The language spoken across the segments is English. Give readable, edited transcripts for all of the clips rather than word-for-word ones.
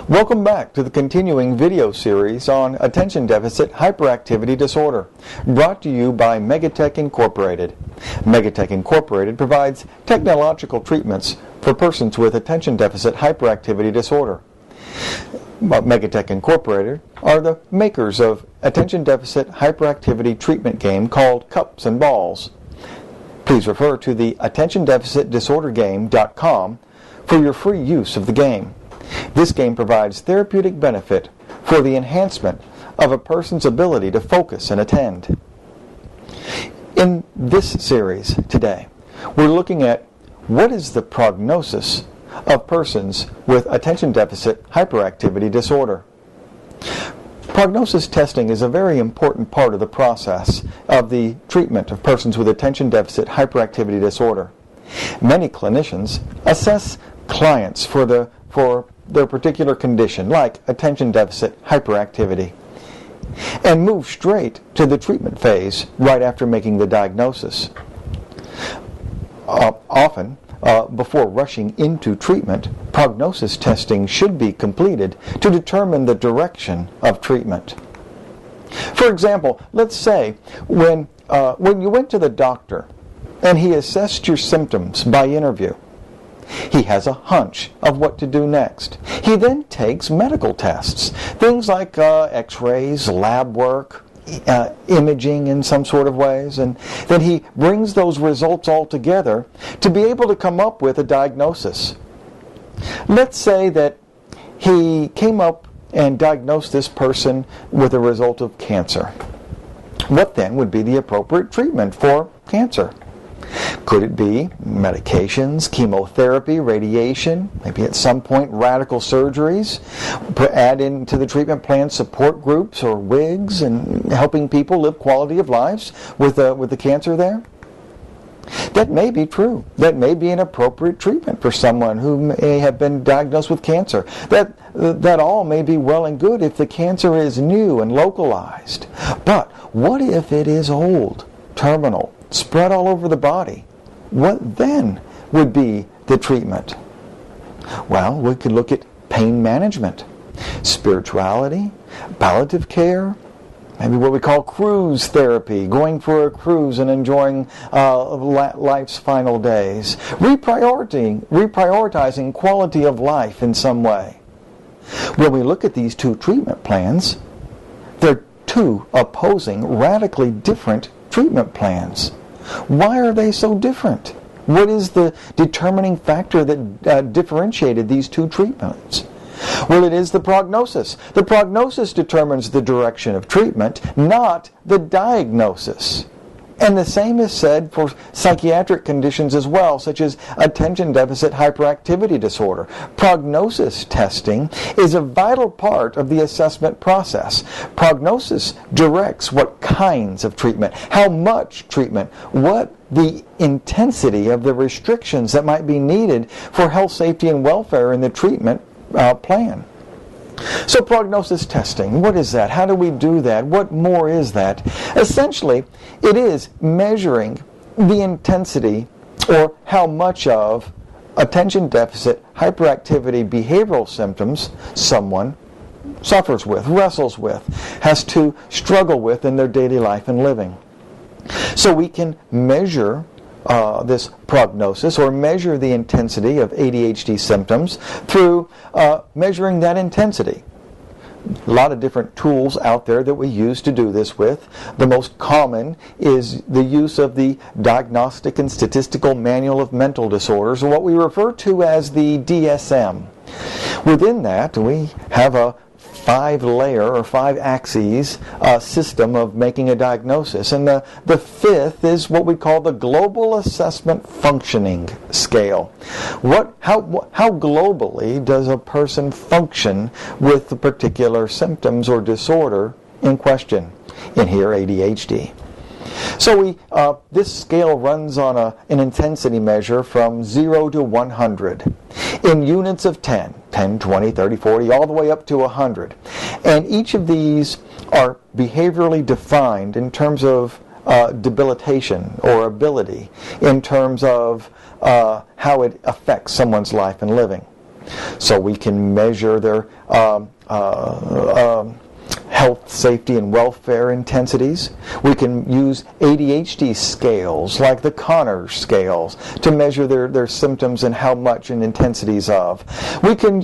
Welcome back to the continuing video series on Attention Deficit Hyperactivity Disorder, brought to you by Megatech Incorporated. Megatech Incorporated provides technological treatments for persons with attention deficit hyperactivity disorder. Megatech Incorporated are the makers of attention deficit hyperactivity treatment game called Cups and Balls. Please refer to the attentiondeficitdisordergame.com for your free use of the game. This game provides therapeutic benefit for the enhancement of a person's ability to focus and attend. In this series today, we're looking at what is the prognosis of persons with attention deficit hyperactivity disorder. Prognosis testing is a very important part of the process of the treatment of persons with attention deficit hyperactivity disorder. Many clinicians assess clients for their particular condition, like attention deficit hyperactivity, and move straight to the treatment phase right after making the diagnosis. Often, before rushing into treatment, prognosis testing should be completed to determine the direction of treatment. For example, let's say when you went to the doctor and he assessed your symptoms by interview, he has a hunch of what to do next. He then takes medical tests, things like x-rays, lab work, imaging in some sort of ways, and then he brings those results all together to be able to come up with a diagnosis. Let's say that he came up and diagnosed this person with a result of cancer. What then would be the appropriate treatment for cancer? Could it be medications, chemotherapy, radiation, maybe at some point radical surgeries? Add into the treatment plan support groups or wigs and helping people live quality of lives with the cancer there? That may be true. That may be an appropriate treatment for someone who may have been diagnosed with cancer. That all may be well and good if the cancer is new and localized. But what if it is old, terminal, spread all over the body? What then would be the treatment? Well, we could look at pain management, spirituality, palliative care, maybe what we call cruise therapy, going for a cruise and enjoying life's final days, reprioritizing quality of life in some way. When we look at these two treatment plans, they're two opposing, radically different treatment plans. Why are they so different? What is the determining factor that differentiated these two treatments? Well, it is the prognosis. The prognosis determines the direction of treatment, not the diagnosis. And the same is said for psychiatric conditions as well, such as attention deficit hyperactivity disorder. Prognosis testing is a vital part of the assessment process. Prognosis directs what kinds of treatment, how much treatment, what the intensity of the restrictions that might be needed for health, safety, and welfare in the treatment plan. So prognosis testing, what is that? How do we do that? What more is that? Essentially, it is measuring the intensity or how much of attention deficit hyperactivity behavioral symptoms someone suffers with, wrestles with, has to struggle with in their daily life and living. So we can measure this prognosis or measure the intensity of ADHD symptoms through measuring that intensity. A lot of different tools out there that we use to do this with. The most common is the use of the Diagnostic and Statistical Manual of Mental Disorders, or what we refer to as the DSM. Within that, we have a 5-layer or 5-axis system of making a diagnosis. And the fifth is what we call the Global Assessment Functioning Scale. How globally does a person function with the particular symptoms or disorder in question? In here, ADHD. So this scale runs on an intensity measure from 0 to 100 in units of 10, 20, 30, 40, all the way up to 100. And each of these are behaviorally defined in terms of debilitation or ability, in terms of how it affects someone's life and living. So we can measure their health, safety, and welfare intensities. We can use ADHD scales like the Conners scales to measure their symptoms and how much and intensities of. We can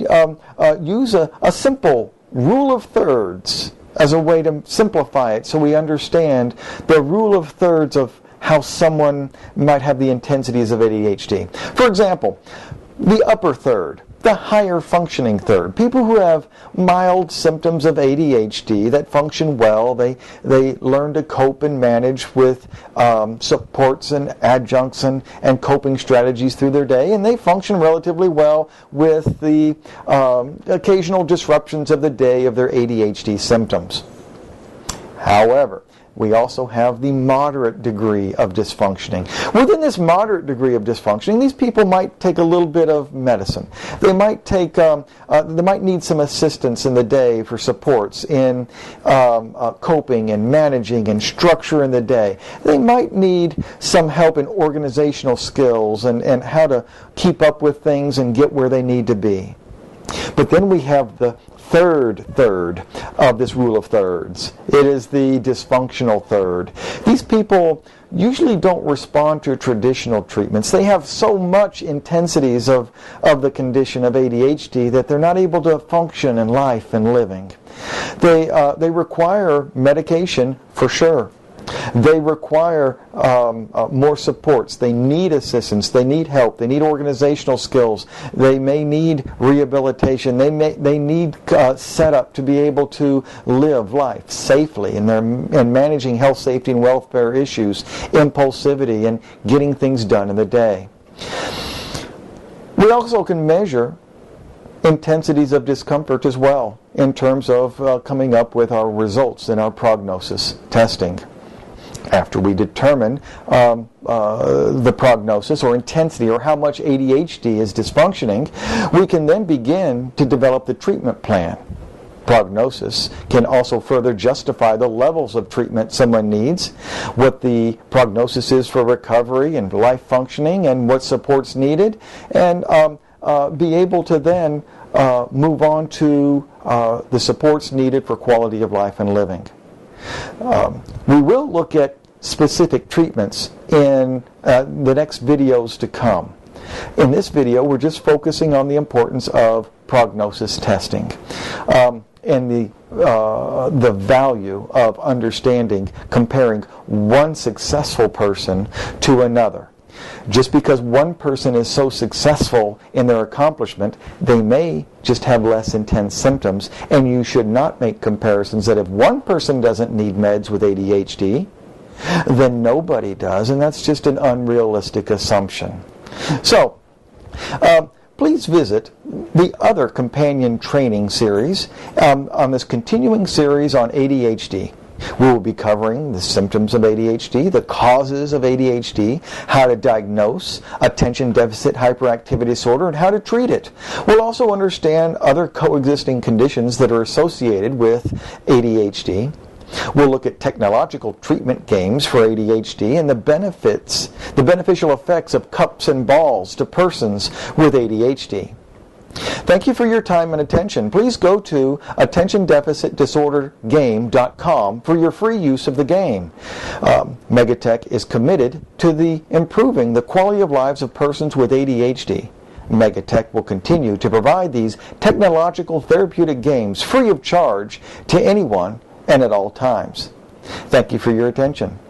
use a simple rule of thirds as a way to simplify it so we understand the rule of thirds of how someone might have the intensities of ADHD. For example, the upper third, the higher functioning third, people who have mild symptoms of ADHD that function well, they learn to cope and manage with supports and adjuncts and coping strategies through their day, and they function relatively well with the occasional disruptions of the day of their ADHD symptoms. However, we also have the moderate degree of dysfunctioning. Within this moderate degree of dysfunctioning, these people might take a little bit of medicine. They might take, they might need some assistance in the day for supports in coping and managing and structure in the day. They might need some help in organizational skills and how to keep up with things and get where they need to be. But then we have the third of this rule of thirds. It is the dysfunctional third. These people usually don't respond to traditional treatments. They have so much intensities of the condition of ADHD that they're not able to function in life and living. They require medication for sure. They require more supports. They need assistance. They need help. They need organizational skills. They may need rehabilitation. They need setup to be able to live life safely and managing health, safety, and welfare issues, impulsivity, and getting things done in the day. We also can measure intensities of discomfort as well in terms of coming up with our results in our prognosis testing. After we determine the prognosis or intensity or how much ADHD is dysfunctioning, we can then begin to develop the treatment plan. Prognosis can also further justify the levels of treatment someone needs, what the prognosis is for recovery and life functioning, and what support's needed, and be able to then move on to the supports needed for quality of life and living. We will look at specific treatments in the next videos to come. In this video, we're just focusing on the importance of prognosis testing and the value of understanding, comparing one successful person to another. Just because one person is so successful in their accomplishment, they may just have less intense symptoms, and you should not make comparisons that if one person doesn't need meds with ADHD, then nobody does, and that's just an unrealistic assumption. So, please visit the other companion training series on this continuing series on ADHD. We will be covering the symptoms of ADHD, the causes of ADHD, how to diagnose attention deficit hyperactivity disorder, and how to treat it. We'll also understand other coexisting conditions that are associated with ADHD. We'll look at technological treatment games for ADHD and the beneficial effects of cups and balls to persons with ADHD. Thank you for your time and attention. Please go to attentiondeficitdisordergame.com for your free use of the game. Megatech is committed to improving the quality of lives of persons with ADHD. Megatech will continue to provide these technological therapeutic games free of charge to anyone and at all times. Thank you for your attention.